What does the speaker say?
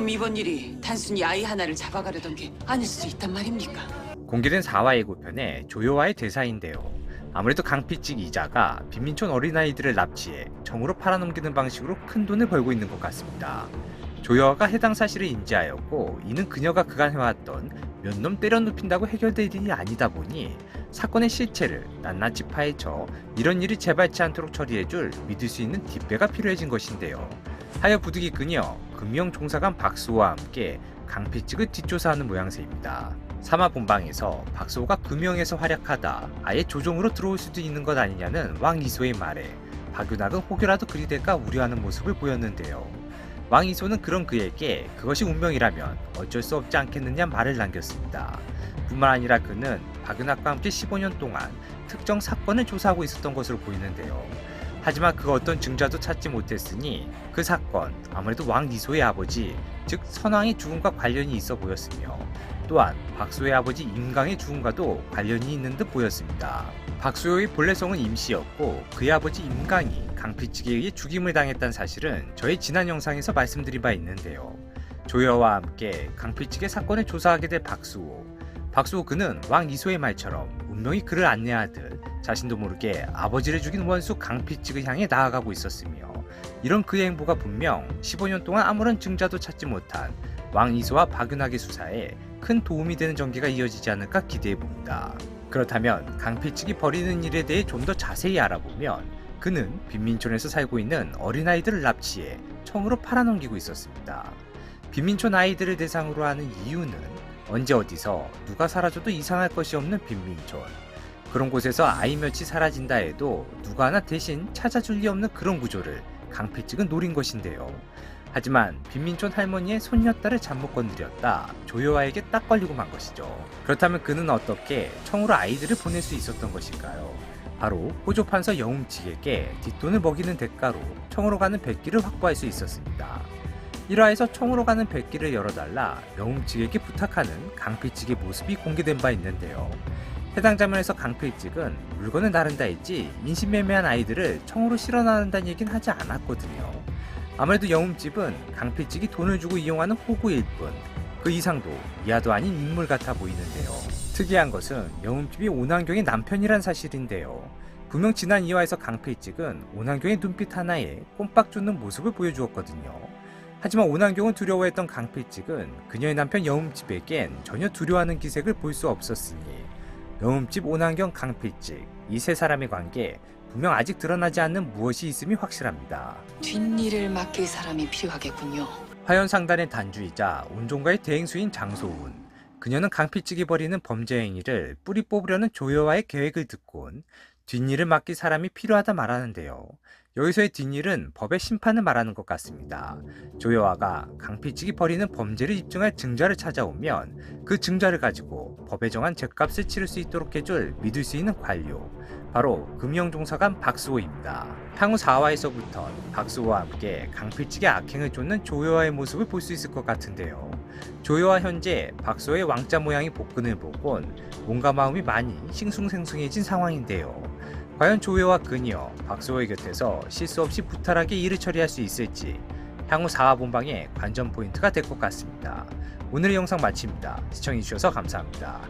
그럼 이번 일이 단순히 아이 하나를 잡아가려던 게 아닐 수 있단 말입니까? 공개된 4화 예고편의 조여와의 대사인데요. 아무래도 강피찍 이자가 빈민촌 어린아이들을 납치해 정으로 팔아넘기는 방식으로 큰 돈을 벌고 있는 것 같습니다. 조여와가 해당 사실을 인지하였고 이는 그녀가 그간 해왔던 몇 놈 때려 눕힌다고 해결될 일이 아니다 보니 사건의 실체를 낱낱이 파헤쳐 이런 일이 재발치 않도록 처리해줄 믿을 수 있는 뒷배가 필요해진 것인데요. 하여 부득이 그녀 금명 종사관 박수호와 함께 강피찍을 뒷조사하는 모양새입니다. 3화 본방에서 박수호가 금명에서 활약하다 아예 조종으로 들어올 수도 있는 것 아니냐는 왕이소의 말에 박윤학은 혹여라도 그리 될까 우려하는 모습을 보였는데요. 왕이소는 그런 그에게 그것이 운명이라면 어쩔 수 없지 않겠느냐 말을 남겼습니다. 뿐만 아니라 그는 박윤학과 함께 15년 동안 특정 사건을 조사하고 있었던 것으로 보이는데요. 하지만 그 어떤 증자도 찾지 못했으니 그 사건 아무래도 왕이소의 아버지 즉 선왕의 죽음과 관련이 있어 보였으며 또한 박수호의 아버지 임강의 죽음과도 관련이 있는 듯 보였습니다. 박수호의 본래 성은 임씨였고 그의 아버지 임강이 강피찍에 의해 죽임을 당했다는 사실은 저희 지난 영상에서 말씀드린 바 있는데요. 조여와 함께 강피찍의 사건을 조사하게 될 박수호. 박수호 그는 왕이소의 말처럼 운명이 그를 안내하듯 자신도 모르게 아버지를 죽인 원수 강피찍을 향해 나아가고 있었으며 이런 그의 행보가 분명 15년 동안 아무런 증자도 찾지 못한 왕이소와 박윤학의 수사에 큰 도움이 되는 전개가 이어지지 않을까 기대해봅니다. 그렇다면 강피찍이 벌이는 일에 대해 좀 더 자세히 알아보면 그는 빈민촌에서 살고 있는 어린아이들을 납치해 청으로 팔아넘기고 있었습니다. 빈민촌 아이들을 대상으로 하는 이유는 언제 어디서 누가 사라져도 이상할 것이 없는 빈민촌. 그런 곳에서 아이 몇이 사라진다 해도 누가 하나 대신 찾아줄 리 없는 그런 구조를 강피찍은 노린 것인데요. 하지만 빈민촌 할머니의 손녀딸을 잘못 건드렸다 조여와에게 딱 걸리고 만 것이죠. 그렇다면 그는 어떻게 청으로 아이들을 보낼 수 있었던 것일까요? 바로 호조판서 여움찍에게 뒷돈을 먹이는 대가로 청으로 가는 백기를 확보할 수 있었습니다. 1화에서 청으로 가는 백기를 열어달라 여움찍에게 부탁하는 강피찍의 모습이 공개된 바 있는데요. 해당 장면에서 강필찍은 물건을 나른다 했지 인신매매한 아이들을 청으로 실어 나른다는 얘기는 하지 않았거든요. 아무래도 여움집은 강필찍이 돈을 주고 이용하는 호구일 뿐 그 이상도 이하도 아닌 인물 같아 보이는데요. 특이한 것은 여움집이 오난경의 남편이란 사실인데요. 분명 지난 2화에서 강필찍은 오난경의 눈빛 하나에 꼼빡 쫓는 모습을 보여주었거든요. 하지만 오난경은 두려워했던 강필찍은 그녀의 남편 여움집에겐 전혀 두려워하는 기색을 볼 수 없었으니 여움집 오난경 강필찍 이 세 사람의 관계 분명 아직 드러나지 않는 무엇이 있음이 확실합니다. 뒷일을 맡길 사람이 필요하겠군요. 화연상단의 단주이자 온종가의 대행수인 장소운. 그녀는 강필찍이 벌이는 범죄 행위를 뿌리 뽑으려는 조여와의 계획을 듣곤 뒷일을 맡길 사람이 필요하다 말하는데요. 여기서의 뒷일은 법의 심판을 말하는 것 같습니다. 조여와가 강필찍이 벌이는 범죄를 입증할 증자를 찾아오면 그 증자를 가지고 법에 정한 죗값을 치를 수 있도록 해줄 믿을 수 있는 관료, 바로 금영종사관 박수호입니다. 향후 4화에서부턴 박수호와 함께 강필찍의 악행을 쫓는 조여와의 모습을 볼 수 있을 것 같은데요. 조여와 현재 박수호의 왕자 모양의 복근을 보곤 몸과 마음이 많이 싱숭생숭해진 상황인데요. 과연 조여와 그녀 박수호의 곁에서 실수 없이 부탈하게 일을 처리할 수 있을지 향후 4화 본방의 관전 포인트가 될 것 같습니다. 오늘의 영상 마칩니다. 시청해주셔서 감사합니다.